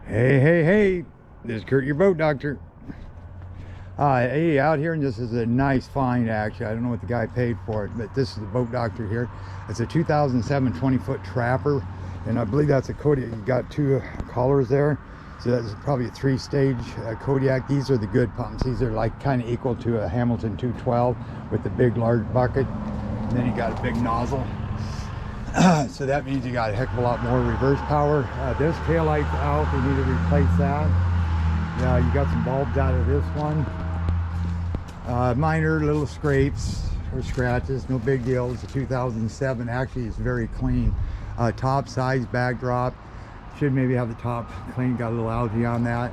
Hey, this is Kurt, your boat doctor. Hey, out here, and this is a nice find, actually. I don't know what the guy paid for it, but this is the boat doctor here. It's a 2007 20-foot trapper, and I believe that's a Kodiak. You got two collars there, so that's probably a three-stage Kodiak. These are the good pumps. These are like kind of equal to a Hamilton 212 with the big, large bucket, and then you got a big nozzle. So that means you got a heck of a lot more reverse power. This tail light's out. They need to replace that. Yeah, you got some bulbs out of this one. Minor little scrapes or scratches, no big deal. It's a 2007. Actually, it's very clean. Top size backdrop. Should maybe have the top clean. Got a little algae on that.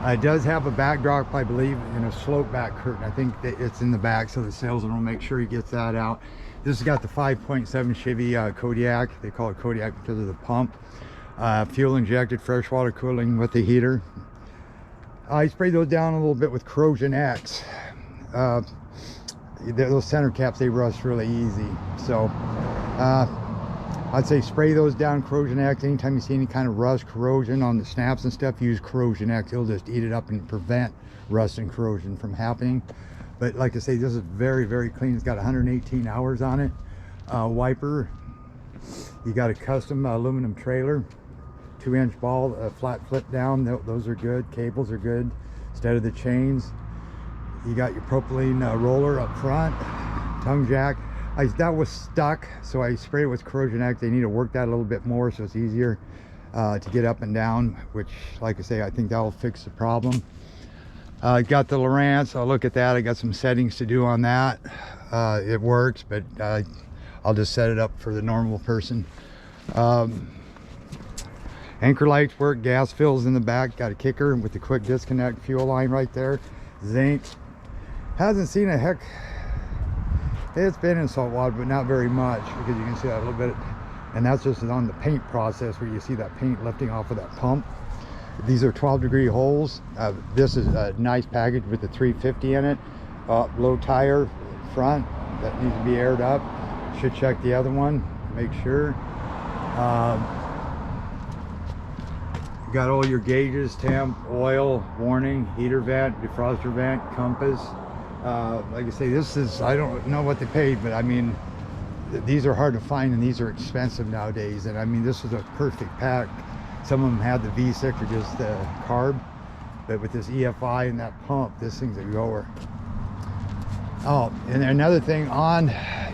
It does have a backdrop, I believe, and a slope back curtain. I think that it's in the back, so the salesman will make sure he gets that out. This has got the 5.7 Chevy Kodiak. They call it Kodiak because of the pump. Fuel injected, freshwater cooling with the heater. I sprayed those down a little bit with Corrosion X. Those center caps, they rust really easy. So I'd say spray those down, Corrosion X. Anytime you see any kind of rust, corrosion on the snaps and stuff, use Corrosion X. It'll just eat it up and prevent rust and corrosion from happening. But like I say, this is very, very clean. It's got 118 hours on it. Wiper. You got a custom aluminum trailer. 2-inch ball, flat flip down. Those are good. Cables are good instead of the chains. You got your propylene roller up front. Tongue jack. That was stuck, so I sprayed it with Corrosion X. They need to work that a little bit more so it's easier to get up and down, which, like I say, I think that will fix the problem. Got the Lowrance. I'll look at that. I got some settings to do on that. It works, but I'll just set it up for the normal person. Anchor lights work. Gas fills in the back. Got a kicker with the quick disconnect fuel line right there. Zinc. Hasn't seen a heck. It's been in salt water, but not very much, because you can see that a little bit. And that's just on the paint process where you see that paint lifting off of that pump. These are 12-degree holes. This is a nice package with the 350 in it. Low tire front that needs to be aired up. Should check the other one, make sure. You got all your gauges, temp, oil, warning, heater vent, defroster vent, compass. Like I say, this is, I don't know what they paid, but I mean, these are hard to find and these are expensive nowadays. And I mean, this is a perfect pack. Some of them had the V6 or just the carb, but with this EFI and that pump, this thing's a goer. Oh, and another thing, on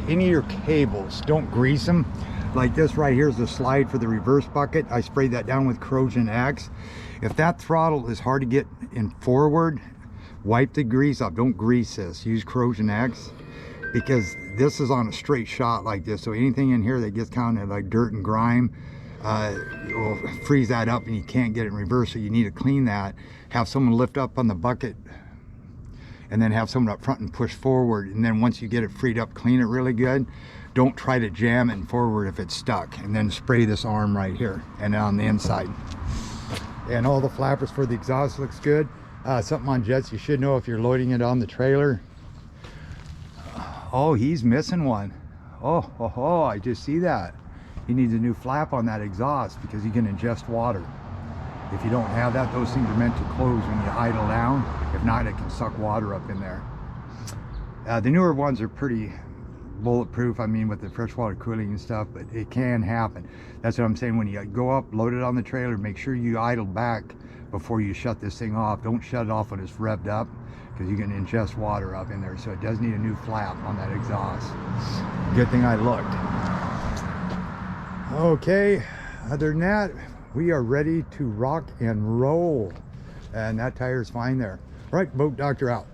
any of your cables, don't grease them. Like this right here is the slide for the reverse bucket. I sprayed that down with Corrosion X. If that throttle is hard to get in forward, wipe the grease off. Don't grease this. Use Corrosion X, because this is on a straight shot like this. So anything in here that gets kind of like dirt and grime, it will freeze that up and you can't get it in reverse. So you need to clean that. Have someone lift up on the bucket and then have someone up front and push forward. And then once you get it freed up, clean it really good. Don't try to jam it forward if it's stuck. And then spray this arm right here and on the inside. And all the flappers for the exhaust looks good. Something on jets you should know if you're loading it on the trailer. Oh, he's missing one. Oh, I just see that. He needs a new flap on that exhaust because you can ingest water. If you don't have that, those things are meant to close when you idle down. If not, it can suck water up in there. The newer ones are pretty bulletproof, I mean, with the freshwater cooling and stuff, but it can happen. That's what I'm saying. When you go up, load it on the trailer, make sure you idle back before you shut this thing off. Don't shut it off when it's revved up, because you can ingest water up in there. So it does need a new flap on that exhaust. Good thing I looked. Okay, other than that, we are ready to rock and roll, and that tire is fine there. All right, boat doctor out.